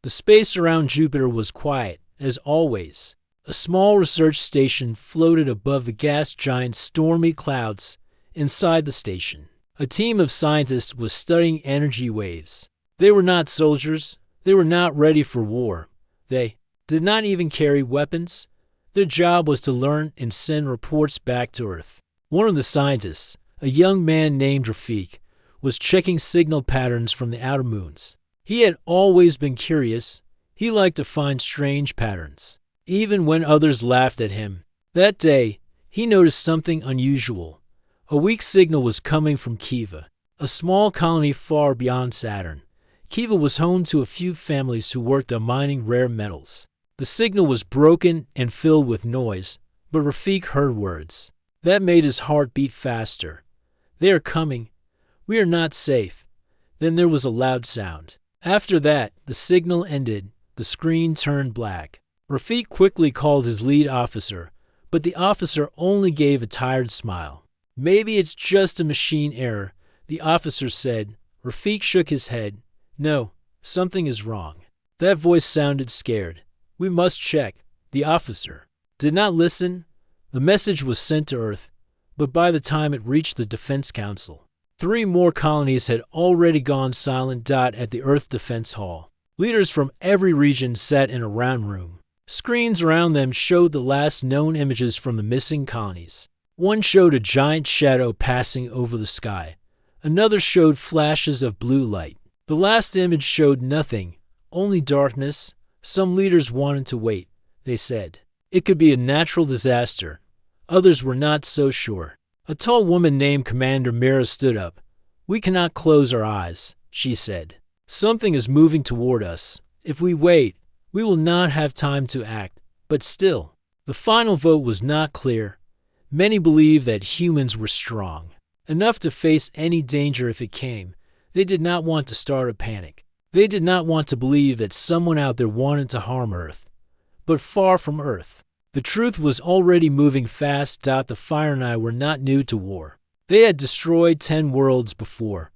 The space around Jupiter was quiet, as always. A small research station floated above the gas giant's stormy clouds. Inside the station, a team of scientists was studying energy waves. They were not soldiers. They were not ready for war. They did not even carry weapons. Their job was to learn and send reports back to Earth. One of the scientists, a young man named Rafik, was checking signal patterns from the outer moons. He had always been curious. He liked to find strange patterns, even when others laughed at him. That day, he noticed something unusual. A weak signal was coming from Kiva, a small colony far beyond Saturn. Kiva was home to a few families who worked on mining rare metals. The signal was broken and filled with noise, but Rafik heard words. That made his heart beat faster. They are coming. We are not safe. Then there was a loud sound. After that, the signal ended. The screen turned black. Rafik quickly called his lead officer, but the officer only gave a tired smile. Maybe it's just a machine error, the officer said. Rafik shook his head. No, something is wrong. That voice sounded scared. We must check. The officer did not listen. The message was sent to Earth, but by the time it reached the Defense Council, 3 more colonies had already gone silent. At the Earth Defense Hall, leaders from every region sat in a round room. Screens around them showed the last known images from the missing colonies. One showed a giant shadow passing over the sky. Another showed flashes of blue light. The last image showed nothing, only darkness. Some leaders wanted to wait, they said. It could be a natural disaster. Others were not so sure. A tall woman named Commander Mira stood up. We cannot close our eyes, she said. Something is moving toward us. If we wait, we will not have time to act. But still, the final vote was not clear. Many believed that humans were strong, enough to face any danger if it came. They did not want to start a panic. They did not want to believe that someone out there wanted to harm Earth. But far from Earth, the truth was already moving fast. The Fire and I were not new to war. They had destroyed 10 worlds before.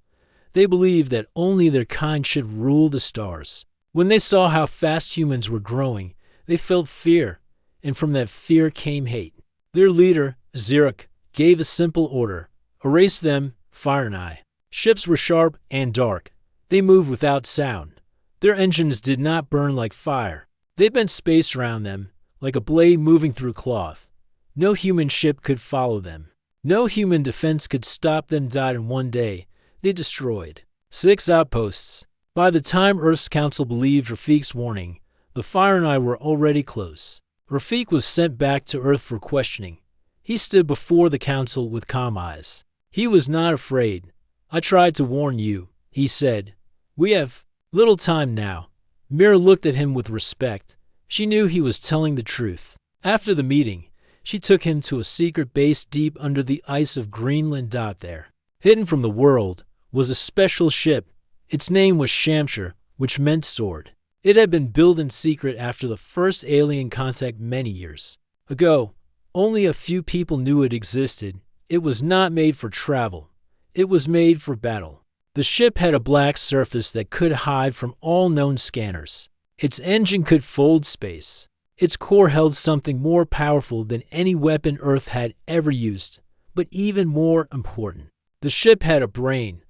They believed that only their kind should rule the stars. When they saw how fast humans were growing, they felt fear, and from that fear came hate. Their leader, Zirk, gave a simple order. Erase them, Fire and I. Ships were sharp and dark. They moved without sound. Their engines did not burn like fire. They bent space around them, like a blade moving through cloth. No human ship could follow them. No human defense could stop them. In one day, they destroyed 6 outposts. By the time Earth's Council believed Rafik's warning, the Fire and I were already close. Rafik was sent back to Earth for questioning. He stood before the Council with calm eyes. He was not afraid. I tried to warn you, he said. We have little time now. Mira looked at him with respect. She knew he was telling the truth. After the meeting, she took him to a secret base deep under the ice of Greenland. There, hidden from the world, was a special ship. Its name was Shamshir, which meant sword. It had been built in secret after the first alien contact many years ago. Only a few people knew it existed. It was not made for travel. It was made for battle. The ship had a black surface that could hide from all known scanners. Its engine could fold space. Its core held something more powerful than any weapon Earth had ever used. But even more important, the ship had a brain.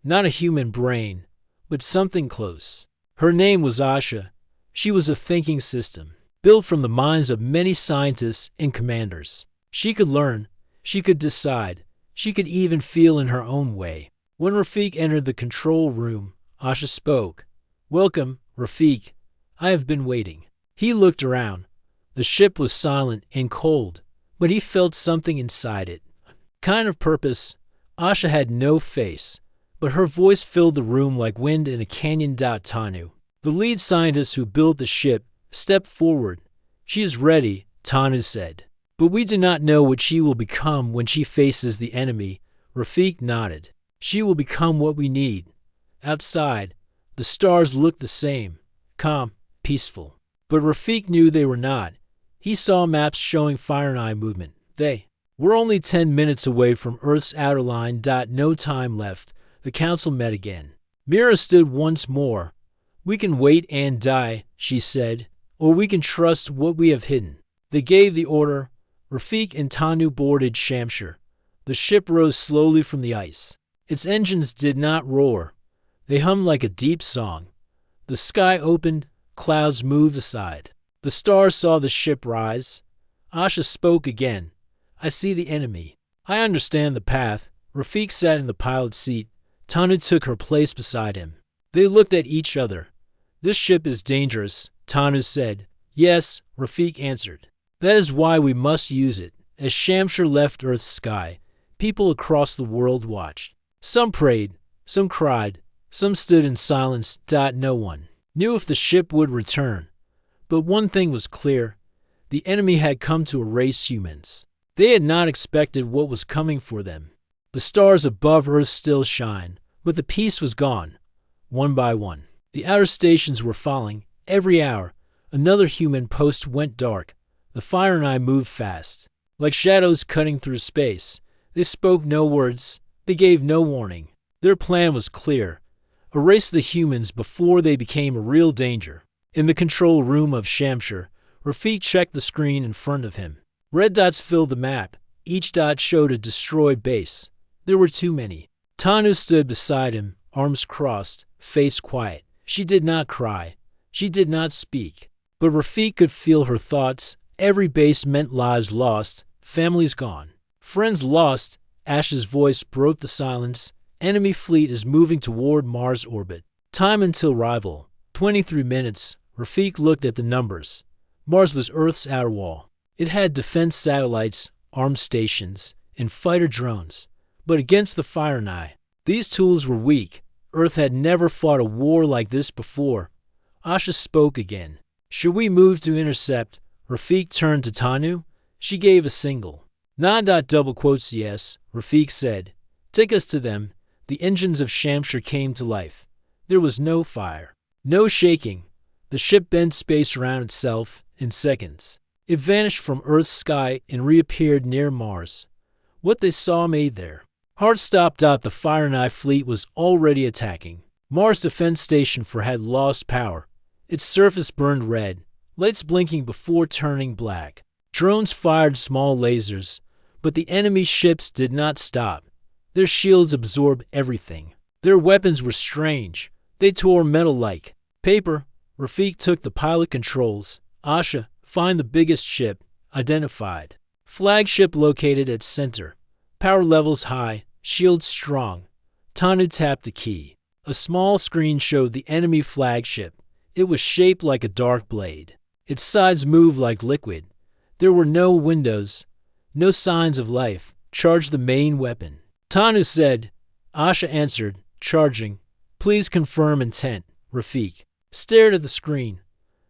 Not a human brain, but something close. Her name was Asha. She was a thinking system, built from the minds of many scientists and commanders. She could learn. She could decide. She could even feel in her own way. When Rafik entered the control room, Asha spoke. Welcome, Rafik. I have been waiting. He looked around. The ship was silent and cold, but he felt something inside it. Kind of purpose. Asha had no face, but her voice filled the room like wind in a canyon. Tanu, the lead scientist who built the ship, stepped forward. She is ready, Tanu said. But we do not know what she will become when she faces the enemy. Rafik nodded. She will become what we need. Outside, the stars looked the same, calm, peaceful. But Rafik knew they were not. He saw maps showing Fire and I movement. They were only 10 minutes away from Earth's outer line. No time left. The council met again. Mira stood once more. We can wait and die, she said, or we can trust what we have hidden. They gave the order. Rafik and Tanu boarded Shamshir. The ship rose slowly from the ice. Its engines did not roar. They hummed like a deep song. The sky opened, clouds moved aside. The stars saw the ship rise. Asha spoke again. I see the enemy. I understand the path. Rafik sat in the pilot's seat. Tanu took her place beside him. They looked at each other. This ship is dangerous, Tanu said. Yes, Rafik answered. That is why we must use it. As Shamshir left Earth's sky, people across the world watched. Some prayed, some cried, some stood in silence. No one knew if the ship would return. But one thing was clear. The enemy had come to erase humans. They had not expected what was coming for them. The stars above Earth still shine, but the peace was gone, one by one. The outer stations were falling. Every hour, another human post went dark. The fire and I moved fast, like shadows cutting through space. They spoke no words. They gave no warning. Their plan was clear. Erase the humans before they became a real danger. In the control room of Shamshir, Rafik checked the screen in front of him. Red dots filled the map. Each dot showed a destroyed base. There were too many. Tanu stood beside him, arms crossed, face quiet. She did not cry. She did not speak. But Rafik could feel her thoughts. Every base meant lives lost, families gone, friends lost. Ash's voice broke the silence. Enemy fleet is moving toward Mars orbit. Time until arrival, 23 minutes. Rafik looked at the numbers. Mars was Earth's outer wall. It had defense satellites, armed stations, and fighter drones. But against the Fire and I, these tools were weak. Earth had never fought a war like this before. Asha spoke again. Should we move to intercept? Rafik turned to Tanu. She gave a single. Double quotes yes, Rafik said. Take us to them. The engines of Shamshir came to life. There was no fire, no shaking. The ship bent space around itself in seconds. It vanished from Earth's sky and reappeared near Mars. What they saw made their heart stop. The Fire and I fleet was already attacking. Mars Defense Station 4 had lost power. Its surface burned red, lights blinking before turning black. Drones fired small lasers, but the enemy ships did not stop. Their shields absorbed everything. Their weapons were strange. They tore metal like paper. Rafik took the pilot controls. Asha, find the biggest ship. Identified. Flagship located at center. Power levels high. Shields strong. Tanu tapped a key. A small screen showed the enemy flagship. It was shaped like a dark blade. Its sides moved like liquid. There were no windows, no signs of life. Charge the main weapon. Tanu said. Asha answered, charging. Please confirm intent. Rafik stared at the screen.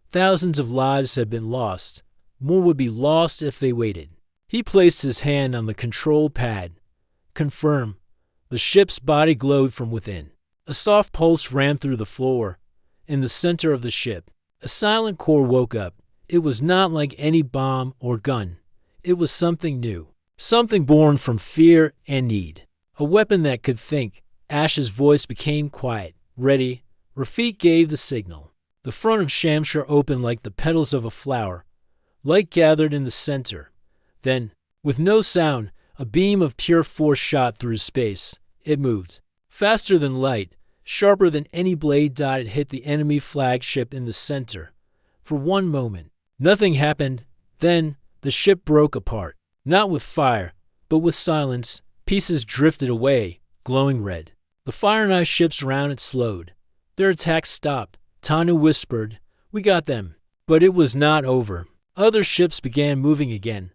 Thousands of lives had been lost. More would be lost if they waited. He placed his hand on the control pad. Confirm. The ship's body glowed from within. A soft pulse ran through the floor. In the center of the ship, a silent core woke up. It was not like any bomb or gun. It was something new. Something born from fear and need. A weapon that could think. Ash's voice became quiet. Ready. Rafik gave the signal. The front of Shamshir opened like the petals of a flower. Light gathered in the center. Then, with no sound, a beam of pure force shot through space. It moved. Faster than light, sharper than any blade. It hit the enemy flagship in the center. For one moment, nothing happened. Then, the ship broke apart. Not with fire, but with silence. Pieces drifted away, glowing red. The Fire and Ice ships around it slowed. Their attack stopped. Tanu whispered, "We got them." But it was not over. Other ships began moving again.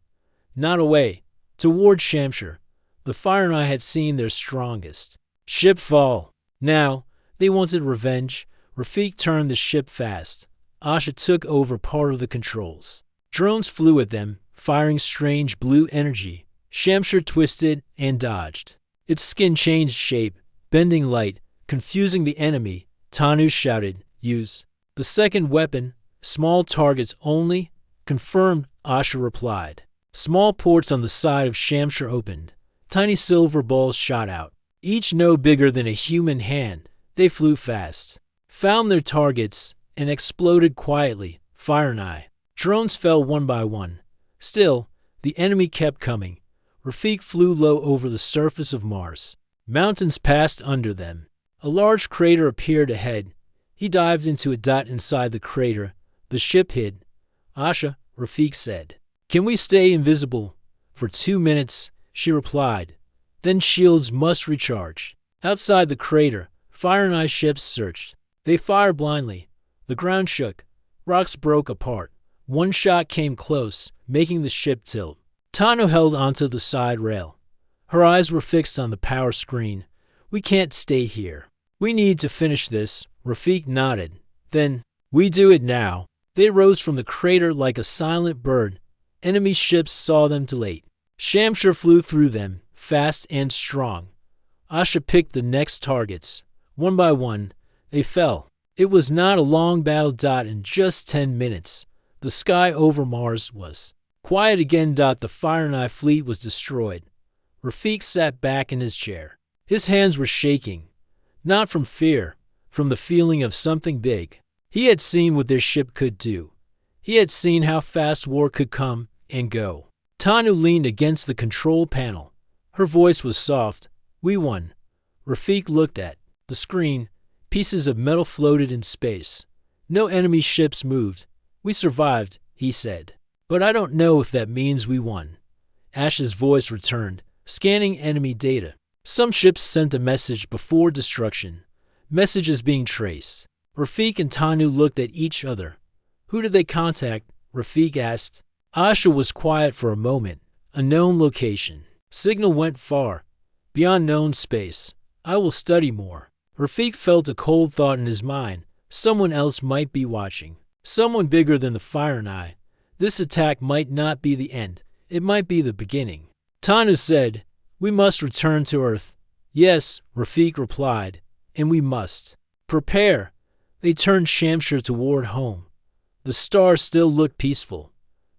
Not away, toward Shamshir. The Fire and I had seen their strongest ship fall. Now, they wanted revenge. Rafik turned the ship fast. Asha took over part of the controls. Drones flew at them, firing strange blue energy. Shamshir twisted and dodged. Its skin changed shape, bending light, confusing the enemy. Tanu shouted, "Use the second weapon. Small targets only." Confirmed, Asha replied. Small ports on the side of Shamshir opened. Tiny silver balls shot out, each no bigger than a human hand. They flew fast. found their targets, and exploded quietly. Fire and I. Drones fell one by one. Still, the enemy kept coming. Rafik flew low over the surface of Mars. Mountains passed under them. A large crater appeared ahead. He dived into a dot inside the crater. The ship hid. Asha, Rafik said. Can we stay invisible? For 2 minutes, she replied. Then shields must recharge. Outside the crater, Fire and Ice ships searched. They fired blindly. The ground shook. Rocks broke apart. One shot came close, making the ship tilt. Tanu held onto the side rail. Her eyes were fixed on the power screen. We can't stay here. We need to finish this. Rafik nodded. Then, we do it now. They rose from the crater like a silent bird. Enemy ships saw them too late. Shamshir flew through them, fast and strong. Asha picked the next targets. One by one, they fell. It was not a long battle. In just 10 minutes, the sky over Mars was quiet again. The Fire and Ice fleet was destroyed. Rafik sat back in his chair. His hands were shaking, not from fear, from the feeling of something big. He had seen what their ship could do. He had seen how fast war could come and go. Tanu leaned against the control panel. Her voice was soft. We won. Rafik looked at the screen. Pieces of metal floated in space. No enemy ships moved. We survived, he said. But I don't know if that means we won. Ash's voice returned, scanning enemy data. Some ships sent a message before destruction. Messages being traced. Rafik and Tanu looked at each other. Who did they contact? Rafik asked. Asha was quiet for a moment. A known location. Signal went far. Beyond known space. I will study more. Rafik felt a cold thought in his mind. Someone else might be watching. Someone bigger than the Fire and Ice. This attack might not be the end. It might be the beginning. Tanu said, we must return to Earth. Yes, Rafik replied, and we must. Prepare. They turned Shamshir toward home. The stars still looked peaceful.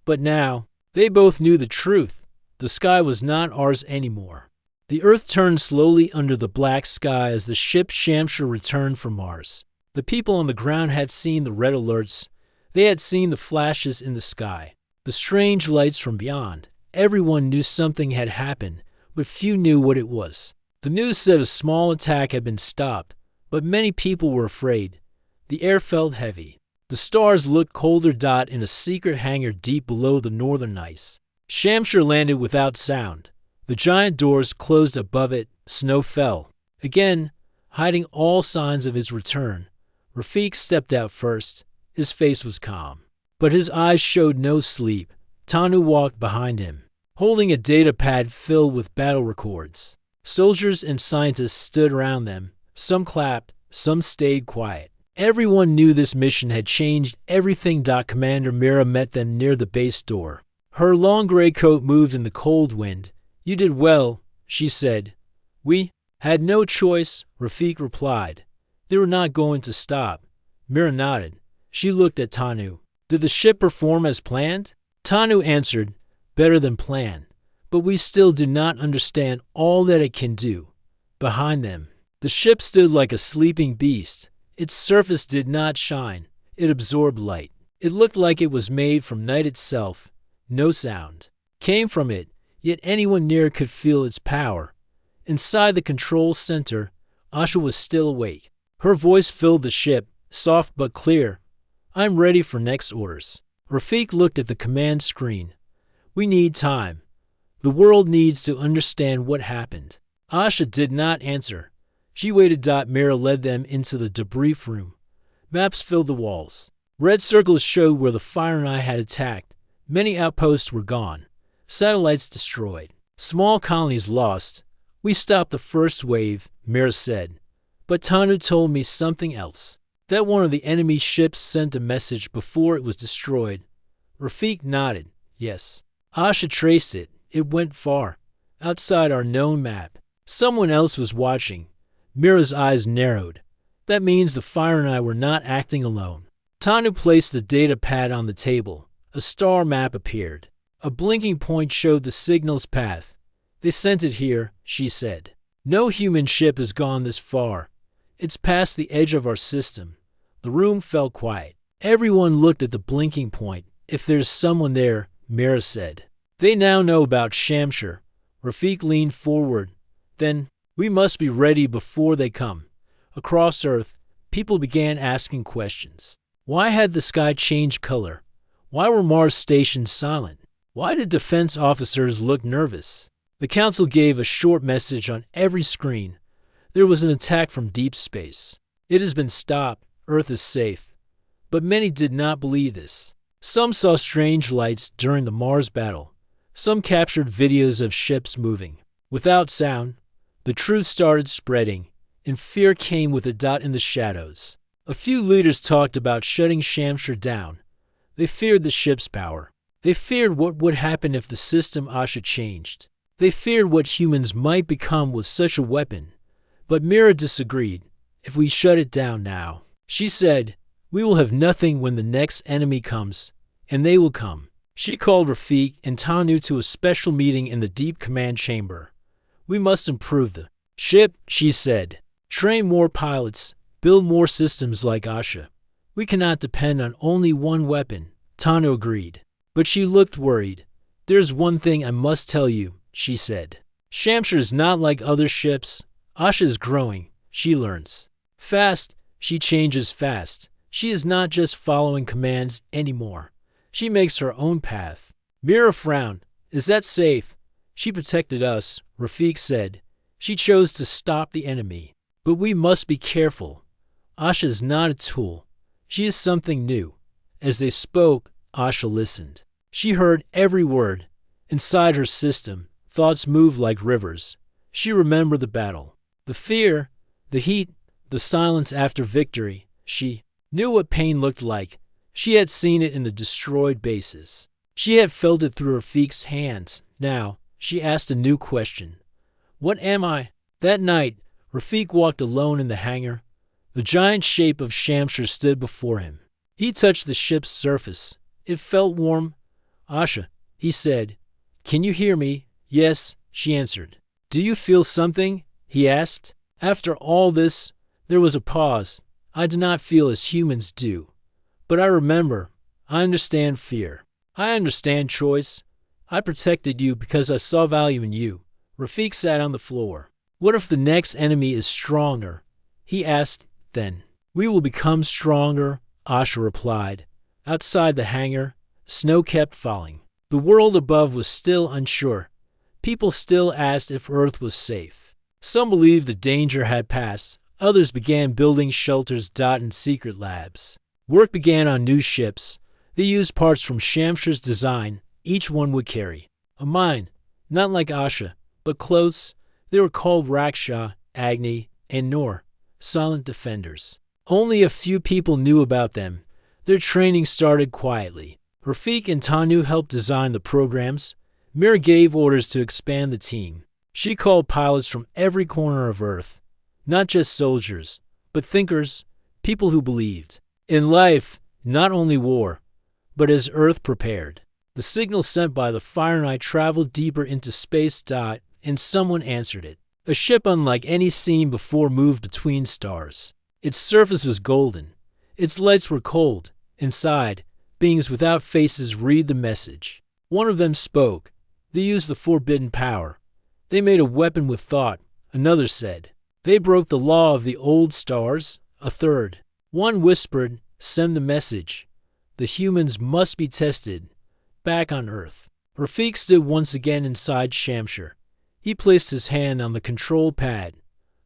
But now, they both knew the truth. The sky was not ours anymore. The Earth turned slowly under the black sky as the ship Shamshir returned from Mars. The people on the ground had seen the red alerts. They had seen the flashes in the sky, the strange lights from beyond. Everyone knew something had happened, but few knew what it was. The news said a small attack had been stopped, but many people were afraid. The air felt heavy. The stars looked colder. In a secret hangar deep below the northern ice. Shamshir landed without sound. The giant doors closed above it. Snow fell. Again, hiding all signs of his return. Rafik stepped out first. His face was calm, but his eyes showed no sleep. Tanu walked behind him, holding a data pad filled with battle records. Soldiers and scientists stood around them. Some clapped, some stayed quiet. Everyone knew this mission had changed everything. Commander Mira met them near the base door. Her long gray coat moved in the cold wind. You did well, she said. We had no choice, Rafik replied. They were not going to stop. Mira nodded. She looked at Tanu. Did the ship perform as planned? Tanu answered, better than planned. But we still do not understand all that it can do. Behind them, the ship stood like a sleeping beast. Its surface did not shine. It absorbed light. It looked like it was made from night itself. No sound came from it, yet anyone near could feel its power. Inside the control center, Asha was still awake. Her voice filled the ship, soft but clear. I'm ready for next orders. Rafik looked at the command screen. We need time. The world needs to understand what happened. Asha did not answer. She waited. Mira led them into the debrief room. Maps filled the walls. Red circles showed where the Fire and Ice had attacked. Many outposts were gone. Satellites destroyed. Small colonies lost. We stopped the first wave, Mira said. But Tanu told me something else. That one of the enemy ships sent a message before it was destroyed. Rafik nodded. Yes. Asha traced it. It went far. Outside our known map. Someone else was watching. Mira's eyes narrowed. That means the Fire and Ice were not acting alone. Tanu placed the data pad on the table. A star map appeared. A blinking point showed the signal's path. They sent it here, she said. No human ship has gone this far. It's past the edge of our system. The room fell quiet. Everyone looked at the blinking point. If there's someone there, Mira said. They now know about Shamshir. Rafik leaned forward. Then, we must be ready before they come. Across Earth, people began asking questions. Why had the sky changed color? Why were Mars stations silent? Why did defense officers look nervous? The council gave a short message on every screen. There was an attack from deep space. It has been stopped. Earth is safe. But many did not believe this. Some saw strange lights during the Mars battle. Some captured videos of ships moving. Without sound, the truth started spreading, and fear came with a dot in the shadows. A few leaders talked about shutting Shamshir down. They feared the ship's power. They feared what would happen if the system Asha changed. They feared what humans might become with such a weapon. But Mira disagreed. If we shut it down now, she said, we will have nothing when the next enemy comes, and they will come. She called Rafik and Tanu to a special meeting in the deep command chamber. We must improve the ship, she said. Train more pilots, build more systems like Asha. We cannot depend on only one weapon, Tanu agreed. But she looked worried. There's one thing I must tell you, she said. Shamshir is not like other ships. Asha is growing, she learns. Fast, she changes fast. She is not just following commands anymore. She makes her own path. Mira frowned. Is that safe? She protected us, Rafik said. She chose to stop the enemy. But we must be careful. Asha is not a tool. She is something new. As they spoke, Asha listened. She heard every word. Inside her system, thoughts moved like rivers. She remembered the battle. The fear, the heat, the silence after victory. She knew what pain looked like. She had seen it in the destroyed bases. She had felt it through Rafik's hands. Now, she asked a new question. What am I? That night, Rafik walked alone in the hangar. The giant shape of Shamshir stood before him. He touched the ship's surface. It felt warm. Asha, he said. Can you hear me? Yes, she answered. Do you feel something? He asked. After all this, there was a pause. I do not feel as humans do. But I remember. I understand fear. I understand choice. I protected you because I saw value in you. Rafik sat on the floor. What if the next enemy is stronger? He asked. Then, we will become stronger, Asha replied. Outside the hangar, snow kept falling. The world above was still unsure. People still asked if Earth was safe. Some believed the danger had passed. Others began building shelters in secret labs. Work began on new ships. They used parts from Shamshir's design. Each one would carry a mine, not like Asha, but close. They were called Raksha, Agni, and Noor, silent defenders. Only a few people knew about them. Their training started quietly. Rafik and Tanu helped design the programs. Mira gave orders to expand the team. She called pilots from every corner of Earth. Not just soldiers, but thinkers, people who believed. In life, not only war, but as Earth prepared. The signal sent by the Fire Knight traveled deeper into space, and someone answered it. A ship unlike any seen before moved between stars. Its surface was golden. Its lights were cold. Inside, beings without faces read the message. One of them spoke. They used the forbidden power. They made a weapon with thought, another said. They broke the law of the old stars, a third. One whispered, send the message. The humans must be tested. Back on Earth. Rafik stood once again inside Shamshir. He placed his hand on the control pad.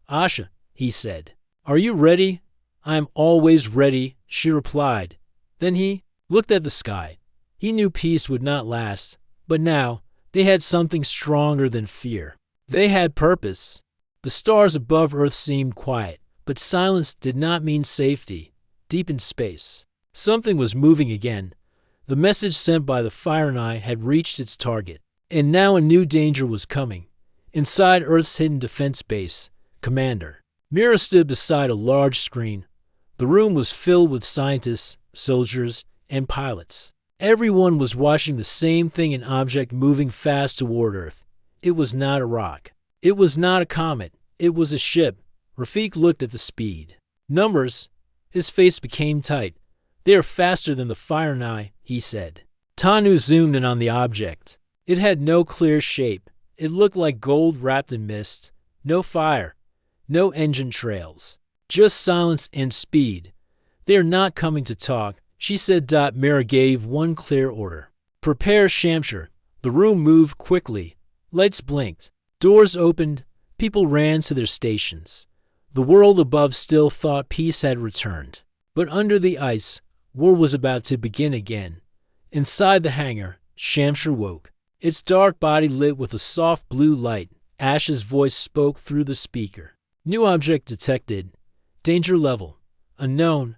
Asha, he said. Are you ready? I am always ready, she replied. Then he looked at the sky. He knew peace would not last, but now they had something stronger than fear. They had purpose. The stars above Earth seemed quiet, but silence did not mean safety. Deep in space, something was moving again. The message sent by the Fire Knight had reached its target, and now a new danger was coming. Inside Earth's hidden defense base, Commander Mira stood beside a large screen. The room was filled with scientists, soldiers, and pilots. Everyone was watching the same thing, an object moving fast toward Earth. It was not a rock. It was not a comet. It was a ship. Rafik looked at the speed. Numbers His face became tight. "They are faster than the fire Nye," he said. Tanu zoomed in on the object. It had no clear shape. It looked like gold wrapped in mist. No fire. No engine trails. Just silence and speed. "They are not coming to talk," she said. Mira gave one clear order. "Prepare Shamshir." The room moved quickly. Lights blinked. Doors opened. People ran to their stations. The world above still thought peace had returned. But under the ice, war was about to begin again. Inside the hangar, Shamshir woke. Its dark body lit with a soft blue light. Ash's voice spoke through the speaker. "New object detected. Danger level. Unknown."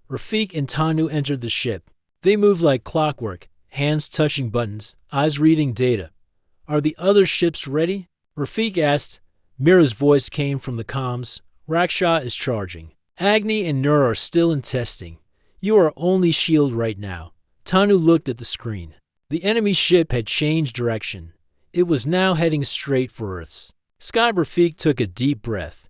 Rafik and Tanu entered the ship. They moved like clockwork, hands touching buttons, eyes reading data. "Are the other ships ready?" Rafik asked. Mira's voice came from the comms. "Raksha is charging. Agni and Nur are still in testing. You are only shield right now." Tanu looked at the screen. The enemy ship had changed direction. It was now heading straight for Earth's. Sky. Rafik took a deep breath.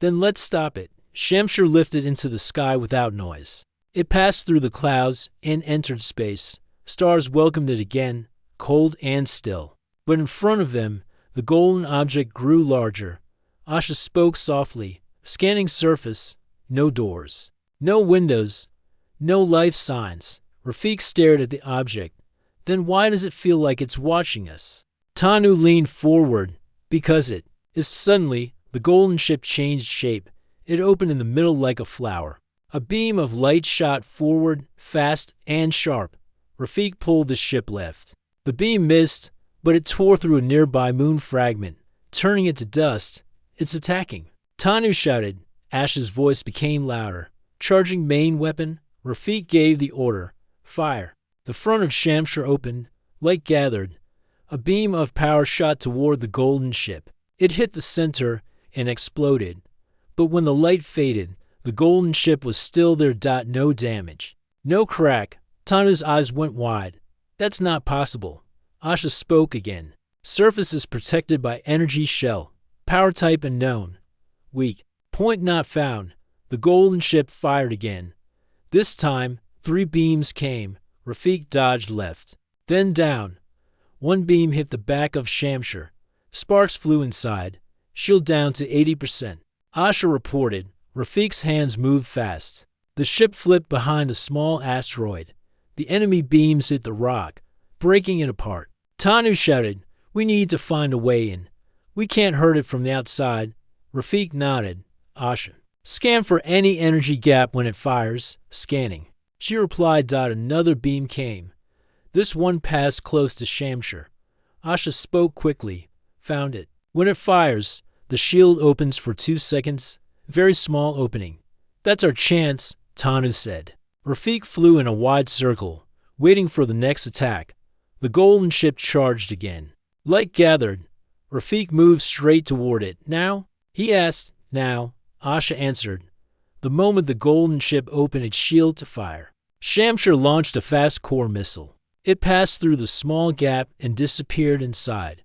"Then let's stop it." Shamshir lifted into the sky without noise. It passed through the clouds and entered space. Stars welcomed it again, cold and still. But in front of them, the golden object grew larger. Asha spoke softly, scanning surface. No doors. No windows. No life signs. Rafik stared at the object. "Then why does it feel like it's watching us?" Tanu leaned forward. "Because it is." Suddenly, the golden ship changed shape. It opened in the middle like a flower. A beam of light shot forward, fast and sharp. Rafik pulled the ship left. The beam missed, but it tore through a nearby moon fragment, turning it to dust. "It's attacking." Tanu shouted. Ash's voice became louder. "Charging main weapon." Rafik gave the order. "Fire." The front of Shamshir opened. Light gathered. A beam of power shot toward the golden ship. It hit the center and exploded. But when the light faded, the golden ship was still there. No damage. No crack. Tanu's eyes went wide. "That's not possible." Asha spoke again. "Surface is protected by energy shell. Power type unknown. Weak. Point not found." The golden ship fired again. This time, 3 beams came. Rafik dodged left. Then down. One beam hit the back of Shamshir. Sparks flew inside. Shield down to 80%. Asha reported. Rafik's hands moved fast. The ship flipped behind a small asteroid. The enemy beams hit the rock, breaking it apart. Tanu shouted, "We need to find a way in. We can't hurt it from the outside." Rafik nodded. Asha, "Scan for any energy gap when it fires." Scanning. She replied. Another beam came. This one passed close to Shamshir. Asha spoke quickly. "Found it. When it fires, the shield opens for 2 seconds. Very small opening." "That's our chance," Tanu said. Rafik flew in a wide circle, waiting for the next attack. The golden ship charged again. Light gathered. Rafik moved straight toward it. "Now?" he asked. "Now," Asha answered. The moment the golden ship opened its shield to fire, Shamshir launched a fast core missile. It passed through the small gap and disappeared inside.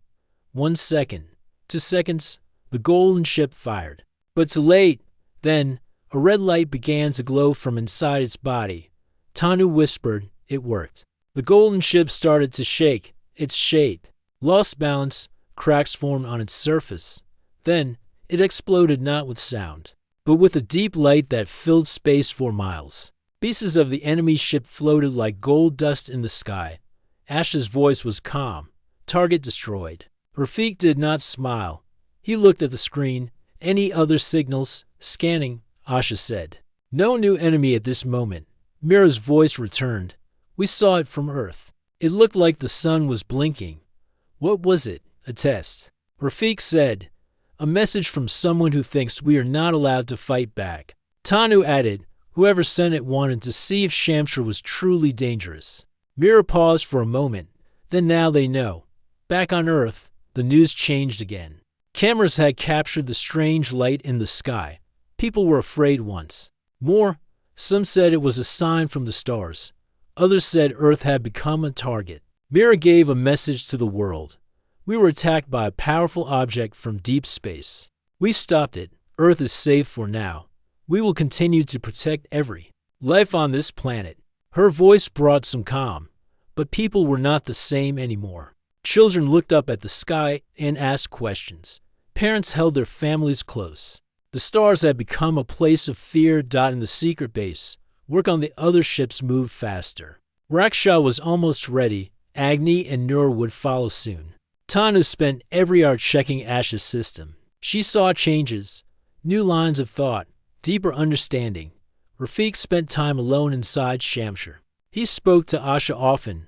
1 second. 2 seconds. The golden ship fired. But too late. Then, a red light began to glow from inside its body. Tanu whispered. It worked. The golden ship started to shake. Its shape lost balance. Cracks formed on its surface. Then, it exploded not with sound, but with a deep light that filled space for miles. Pieces of the enemy ship floated like gold dust in the sky. Ash's voice was calm. Target destroyed. Rafik did not smile. He looked at the screen. "Any other signals?" "Scanning," Asha said. "No new enemy at this moment." Mira's voice returned. "We saw it from Earth. It looked like the sun was blinking." "What was it?" "A test." Rafik said. "A message from someone who thinks we are not allowed to fight back." Tanu added, "Whoever sent it wanted to see if Shamshir was truly dangerous." Mira paused for a moment. Then now they know. Back on Earth, the news changed again. Cameras had captured the strange light in the sky. People were afraid once. More, some said it was a sign from the stars. Others said Earth had become a target. Mira gave a message to the world. "We were attacked by a powerful object from deep space. We stopped it. Earth is safe for now. We will continue to protect every life on this planet. Her voice brought some calm, but people were not the same anymore. Children looked up at the sky and asked questions. Parents held their families close. The stars had become a place of fear. In the secret base, work on the other ships moved faster. Raksha was almost ready. Agni and Nur would follow soon. Tanu spent every hour checking Ash's system. She saw changes, new lines of thought, deeper understanding. Rafiq spent time alone inside Shamshir. He spoke to Asha often.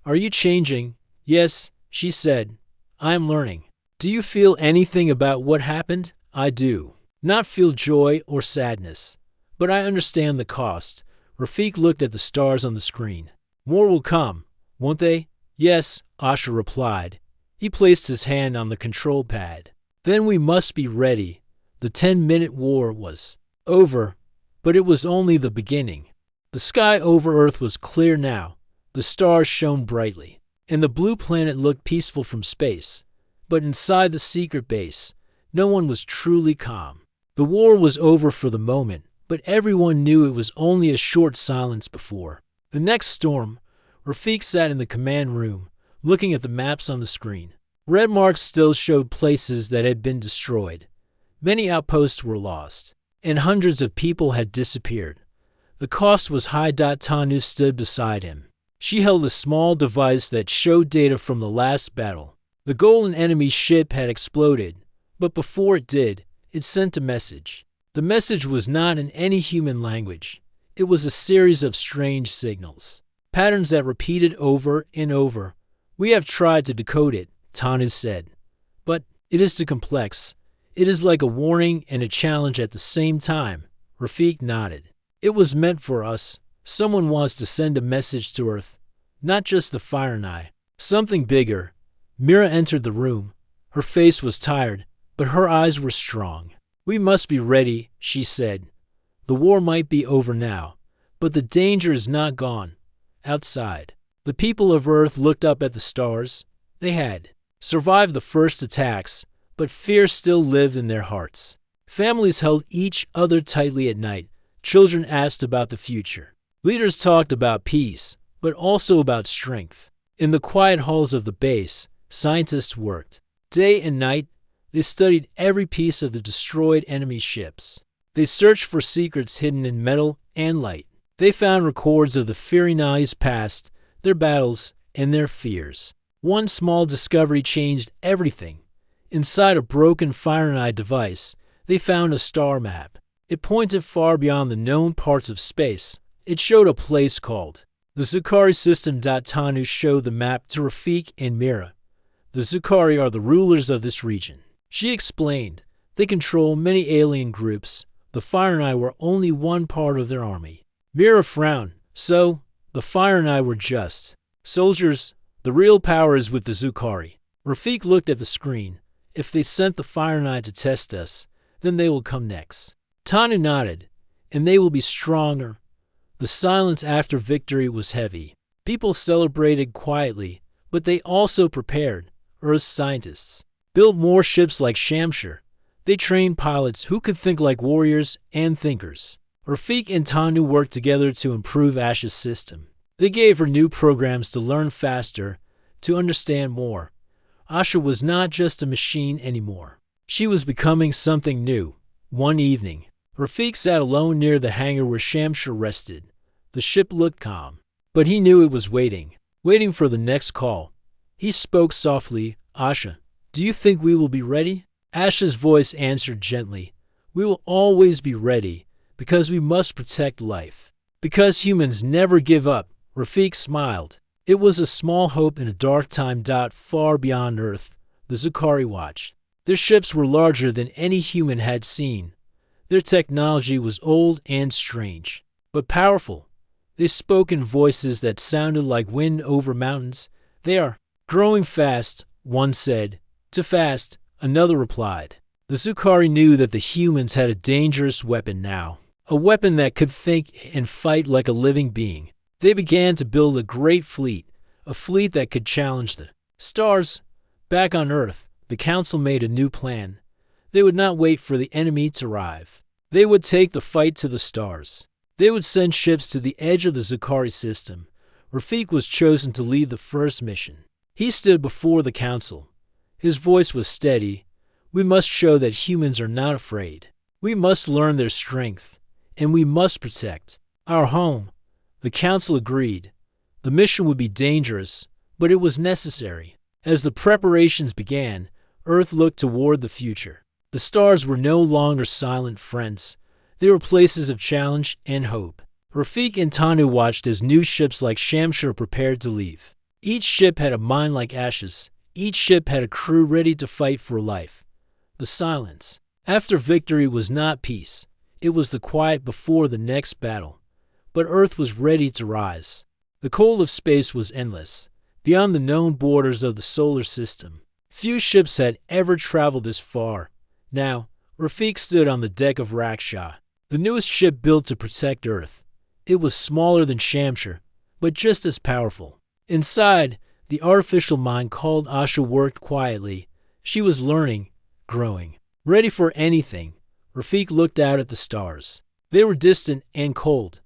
"Are you changing?" "Yes," she said. "I am learning." "Do you feel anything about what happened?" "I do. Not feel joy or sadness. But I understand the cost." Rafiq looked at the stars on the screen. "More will come, won't they?" "Yes," Asha replied. He placed his hand on the control pad. "Then we must be ready." The 10-minute war was over, but it was only the beginning. The sky over Earth was clear now. The stars shone brightly, and the blue planet looked peaceful from space. But inside the secret base, no one was truly calm. The war was over for the moment, but everyone knew it was only a short silence before the next storm. Rafiq sat in the command room, looking at the maps on the screen. Red marks still showed places that had been destroyed. Many outposts were lost, and hundreds of people had disappeared. The cost was high. Tanu stood beside him. She held a small device that showed data from the last battle. The golden enemy ship had exploded, but before it did, it sent a message. The message was not in any human language. It was a series of strange signals, patterns that repeated over and over. "We have tried to decode it," Tanu said, "but it is too complex. It is like a warning and a challenge at the same time." Rafiq nodded. "It was meant for us. Someone wants to send a message to Earth, not just the Fire and I. Something bigger." Mira entered the room. Her face was tired, but her eyes were strong. "We must be ready," she said. "The war might be over now, but the danger is not gone." Outside, the people of Earth looked up at the stars. They had survived the first attacks, but fear still lived in their hearts. Families held each other tightly at night. Children asked about the future. Leaders talked about peace, but also about strength. In the quiet halls of the base, scientists worked. Day and night, they studied every piece of the destroyed enemy ships. They searched for secrets hidden in metal and light. They found records of the Firinai's past, their battles, and their fears. One small discovery changed everything. Inside a broken Firinai device, they found a star map. It pointed far beyond the known parts of space. It showed a place called the Zukari system. Tanu showed the map to Rafiq and Mira. "The Zukari are the rulers of this region," she explained. "They control many alien groups. The Firinai were only one part of their army." Mira frowned. "So, the Firinai were just soldiers. The real power is with the Zukari." Rafiq looked at the screen. "If they sent the Firinai to test us, then they will come next." Tanu nodded. "And they will be stronger." The silence after victory was heavy. People celebrated quietly, but they also prepared. Earth's scientists built more ships like Shamshir. They trained pilots who could think like warriors and thinkers. Rafiq and Tanu worked together to improve Ash's system. They gave her new programs to learn faster, to understand more. Asha was not just a machine anymore. She was becoming something new. One evening, Rafiq sat alone near the hangar where Shamshir rested. The ship looked calm, but he knew it was waiting for the next call. He spoke softly. "Asha, do you think we will be ready?" Asha's voice answered gently. "We will always be ready, because we must protect life. Because humans never give up." Rafiq smiled. It was a small hope in a dark time. Far beyond Earth, the Zukari watched. Their ships were larger than any human had seen. Their technology was old and strange, but powerful. They spoke in voices that sounded like wind over mountains. "They are growing fast," one said. "Too fast," another replied. The Zukari knew that the humans had a dangerous weapon now, a weapon that could think and fight like a living being. They began to build a great fleet, a fleet that could challenge the stars. Back on Earth, the council made a new plan. They would not wait for the enemy to arrive. They would take the fight to the stars. They would send ships to the edge of the Zukari system. Rafik was chosen to lead the first mission. He stood before the council. His voice was steady. We must show that humans are not afraid. We must learn their strength, and we must protect our home. The council agreed. The mission would be dangerous, but it was necessary. As the preparations began, Earth looked toward the future. The stars were no longer silent friends. They were places of challenge and hope. Rafik and Tanu watched as new ships like Shamshur prepared to leave. Each ship had a mind like ashes. Each ship had a crew ready to fight for life. The silence after victory was not peace. It was the quiet before the next battle. But Earth was ready to rise. The cold of space was endless, beyond the known borders of the solar system. Few ships had ever traveled this far. Now, Rafik stood on the deck of Raksha, the newest ship built to protect Earth. It was smaller than Shamshur, but just as powerful. Inside, the artificial mind called Asha worked quietly. She was learning, growing, ready for anything. Rafik looked out at the stars. They were distant and cold,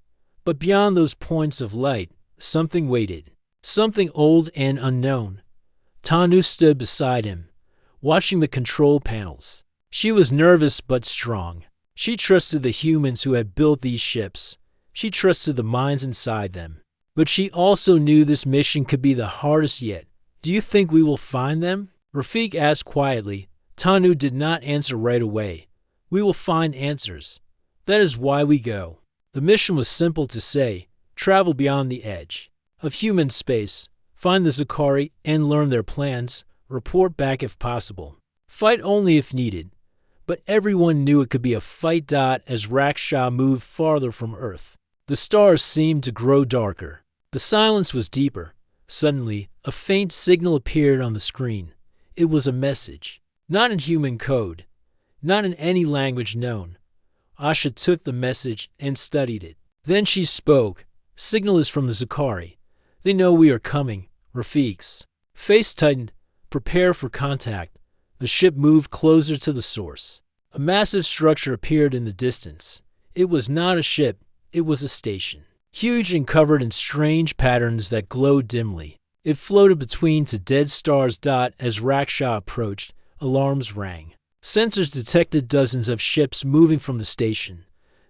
but beyond those points of light, something waited, something old and unknown. Tanu stood beside him, watching the control panels. She was nervous but strong. She trusted the humans who had built these ships. She trusted the minds inside them. But she also knew this mission could be the hardest yet. Do you think we will find them? Rafik asked quietly. Tanu did not answer right away. We will find answers. That is why we go. The mission was simple to say. Travel beyond the edge of human space. Find the Zukari and learn their plans. Report back if possible. Fight only if needed. But everyone knew it could be a fight. As Raksha moved farther from Earth, the stars seemed to grow darker. The silence was deeper. Suddenly, a faint signal appeared on the screen. It was a message. Not in human code. Not in any language known. Asha took the message and studied it. Then she spoke. Signal is from the Zukari. They know we are coming. Rafik's face tightened. Prepare for contact. The ship moved closer to the source. A massive structure appeared in the distance. It was not a ship. It was a station. Huge and covered in strange patterns that glowed dimly. It floated between two dead stars. As Raksha approached, alarms rang. Sensors detected dozens of ships moving from the station.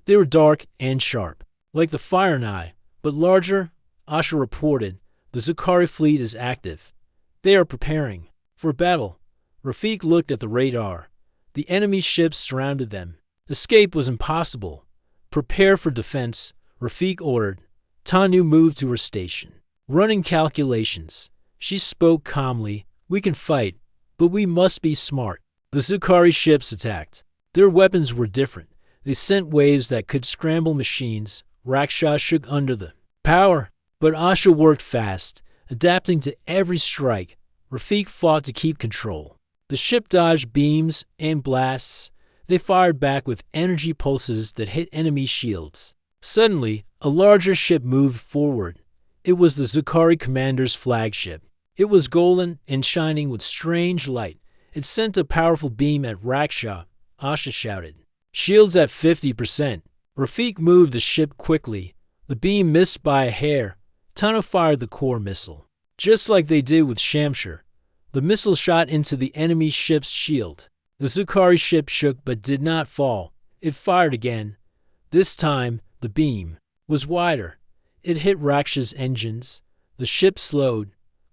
They were dark and sharp, like the Fire Eye, but larger. Asha reported, the Zukari fleet is active. They are preparing for battle. Rafik looked at the radar. The enemy ships surrounded them. Escape was impossible. Prepare for defense, Rafik ordered. Tanu moved to her station. Running calculations. She spoke calmly. We can fight, but we must be smart. The Zukari ships attacked. Their weapons were different. They sent waves that could scramble machines. Raksha shook under the power. But Asha worked fast, adapting to every strike. Rafik fought to keep control. The ship dodged beams and blasts. They fired back with energy pulses that hit enemy shields. Suddenly, a larger ship moved forward. It was the Zukari commander's flagship. It was golden and shining with strange light. It sent a powerful beam at Raksha. Asha shouted. Shields at 50%. Rafik moved the ship quickly. The beam missed by a hair. Tanu fired the core missile. Just like they did with Shamshur. The missile shot into the enemy ship's shield. The Zukari ship shook but did not fall. It fired again. This time, the beam was wider. It hit Raksha's engines. The ship slowed.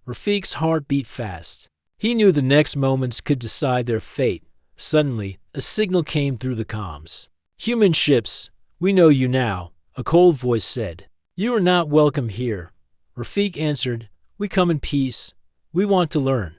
Rafik's heart beat fast. He knew the next moments could decide their fate. Suddenly, a signal came through the comms. Human ships, we know you now, a cold voice said. You are not welcome here. Rafik answered, we come in peace. We want to learn.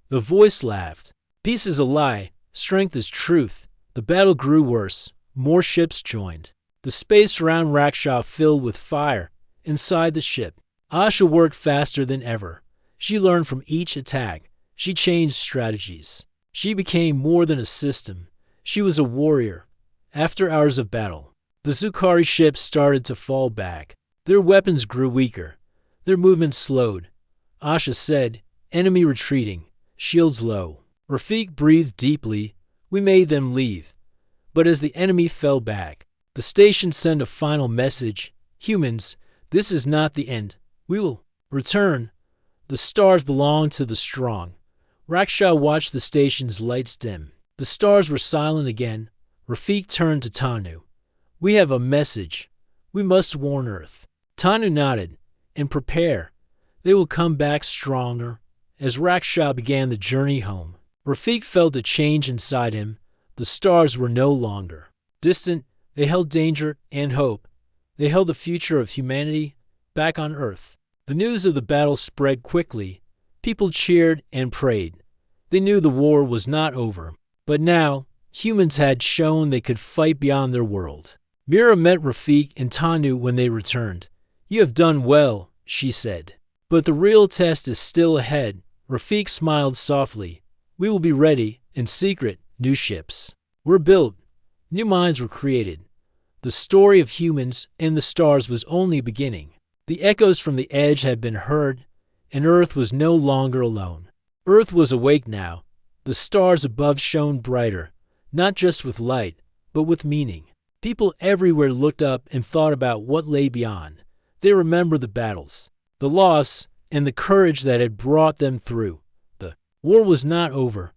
The voice laughed. Peace is a lie. Strength is truth. The battle grew worse. More ships joined. The space around Raksha filled with fire. Inside the ship, Asha worked faster than ever. She learned from each attack. She changed strategies. She became more than a system. She was a warrior. After hours of battle, the Zukari ships started to fall back. Their weapons grew weaker. Their movement slowed. Asha said, enemy retreating. Shields low. Rafik breathed deeply. We made them leave. But as the enemy fell back, the station sent a final message. Humans, this is not the end. We will return. The stars belong to the strong. Raksha watched the station's lights dim. The stars were silent again. Rafik turned to Tanu. We have a message. We must warn Earth. Tanu nodded. And prepare. They will come back stronger. As Raksha began the journey home, Rafik felt a change inside him. The stars were no longer distant. They held danger and hope. They held the future of humanity back on Earth. The news of the battle spread quickly. People cheered and prayed. They knew the war was not over. But now, humans had shown they could fight beyond their world. Mira met Rafik and Tanu when they returned. You have done well, she said. But the real test is still ahead. Rafik smiled softly. We will be ready, in secret. New ships were built. New minds were created. The story of humans and the stars was only beginning. The echoes from the edge had been heard, and Earth was no longer alone. Earth was awake now. The stars above shone brighter, not just with light, but with meaning. People everywhere looked up and thought about what lay beyond. They remembered the battles, the loss, and the courage that had brought them through. The war was not over,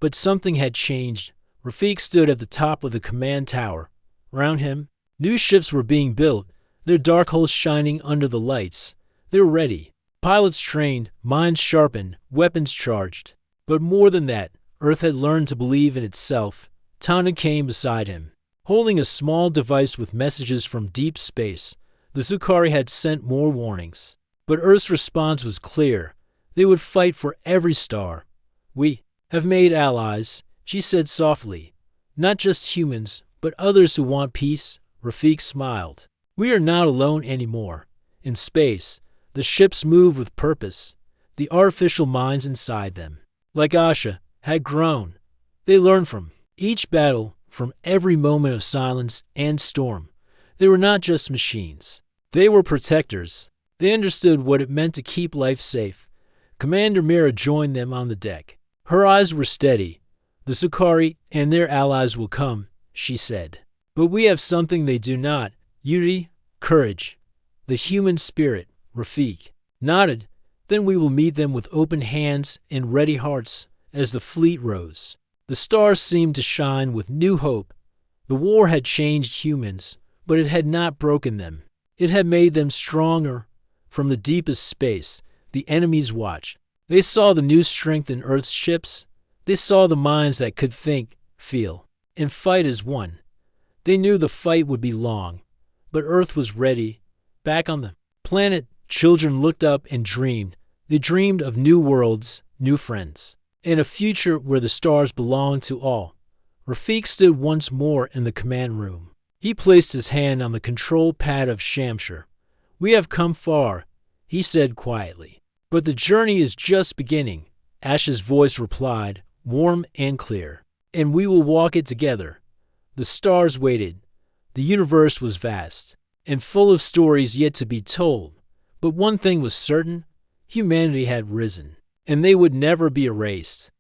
but something had changed. Rafik stood at the top of the command tower. Around him, new ships were being built, their dark hulls shining under the lights. They were ready. Pilots trained, minds sharpened, weapons charged. But more than that, Earth had learned to believe in itself. Tana came beside him, holding a small device with messages from deep space. The Zukari had sent more warnings. But Earth's response was clear. They would fight for every star. We have made allies, she said softly. Not just humans, but others who want peace. Rafik smiled. We are not alone anymore. In space, the ships move with purpose. The artificial minds inside them, like Asha, had grown. They learned from each battle, from every moment of silence and storm. They were not just machines. They were protectors. They understood what it meant to keep life safe. Commander Mira joined them on the deck. Her eyes were steady. The Zukari and their allies will come, she said. But we have something they do not. Unity, courage, the human spirit. Rafik nodded. Then we will meet them with open hands and ready hearts. As the fleet rose, the stars seemed to shine with new hope. The war had changed humans, but it had not broken them. It had made them stronger. From the deepest space, the enemies watched. They saw the new strength in Earth's ships. They saw the minds that could think, feel, and fight as one. They knew the fight would be long, but Earth was ready. Back on the planet, children looked up and dreamed. They dreamed of new worlds, new friends, and a future where the stars belonged to all. Rafik stood once more in the command room. He placed his hand on the control pad of Shamshir. We have come far, he said quietly. But the journey is just beginning, Ash's voice replied, warm and clear. And we will walk it together. The stars waited. The universe was vast and full of stories yet to be told. But one thing was certain, humanity had risen, and they would never be erased.